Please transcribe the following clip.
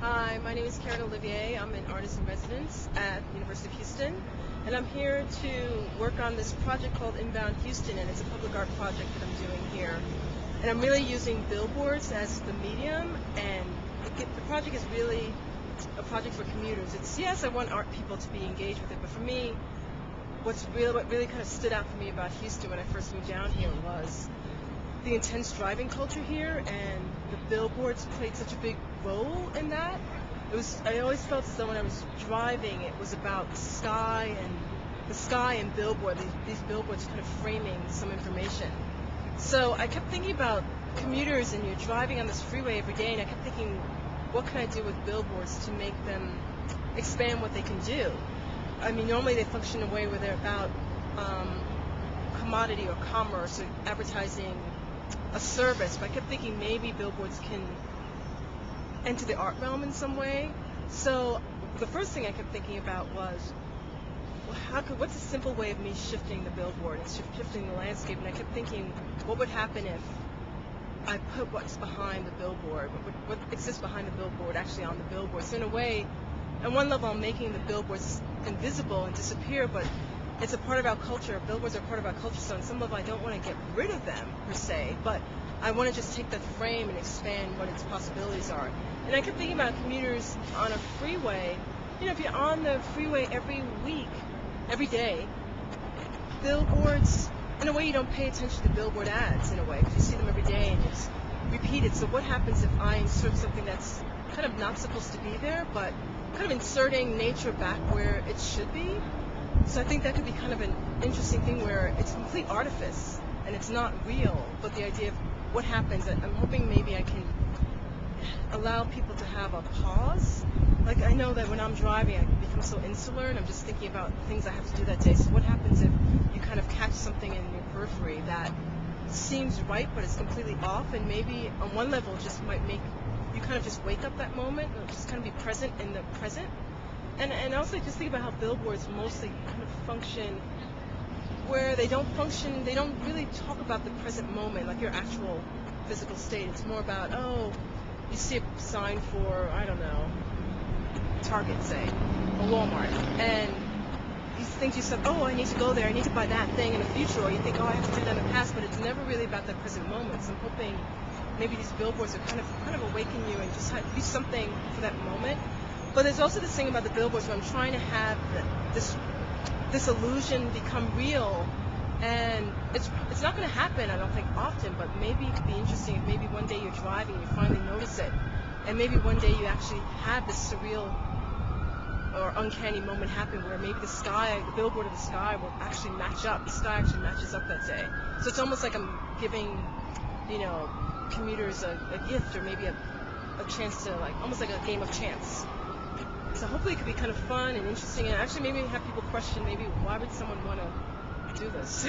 Hi, my name is Karyn Olivier. I'm an artist in residence at the University of Houston, and I'm here to work on this project called Inbound Houston, and it's a public art project that I'm doing here. And I'm really using billboards as the medium, and the project is really a project for commuters. Yes, I want art people to be engaged with it, but for me, what really kind of stood out for me about Houston when I first moved down here was the intense driving culture here, and the billboards played such a big role in that. I always felt as though when I was driving, it was about the sky and billboard. These billboards kind of framing some information. So I kept thinking about commuters, and you're driving on this freeway every day, and I kept thinking, what can I do with billboards to make them expand what they can do? I mean, normally they function in a way where they're about commodity or commerce or advertising a service, but I kept thinking maybe billboards can enter the art realm in some way. So the first thing I kept thinking about was, well, what's a simple way of me shifting the billboard and shifting the landscape? And I kept thinking, what would happen if I put what's behind the billboard, what exists behind the billboard actually on the billboard? So in a way, on one level, I'm making the billboards invisible and disappear, but it's a part of our culture. Billboards are part of our culture, so on some level I don't want to get rid of them per se, but I want to just take that frame and expand what its possibilities are. And I kept thinking about commuters on a freeway. You know, if you're on the freeway every week, every day, billboards, in a way you don't pay attention to billboard ads in a way, because you see them every day and it's repeated. So what happens if I insert something that's kind of not supposed to be there, but kind of inserting nature back where it should be? So I think that could be kind of an interesting thing where it's complete artifice and it's not real, but the idea of what happens, I'm hoping maybe I can allow people to have a pause. Like, I know that when I'm driving I become so insular and I'm just thinking about things I have to do that day. So what happens if you kind of catch something in your periphery that seems right but it's completely off, and maybe on one level just might make you kind of just wake up that moment or just kind of be present in the present. And also just think about how billboards mostly kind of function where they don't really talk about the present moment, like your actual physical state. It's more about, oh, you see a sign for, I don't know, Target, say, or Walmart, and you think to yourself, oh, I need to go there, I need to buy that thing in the future, or you think, oh, I have to do that in the past, but it's never really about that present moment. So I'm hoping maybe these billboards are kind of awaken you and just do something for that moment. But there's also this thing about the billboards where I'm trying to have this illusion become real, and it's not going to happen, I don't think, often, but maybe it could be interesting if maybe one day you're driving and you finally notice it, and maybe one day you actually have this surreal or uncanny moment happen where maybe the billboard of the sky will actually match up. The sky actually matches up that day. So it's almost like I'm giving, commuters a gift, or maybe a chance to, like, almost like a game of chance. So hopefully it could be kind of fun and interesting, and actually maybe have people question, maybe why would someone want to do this?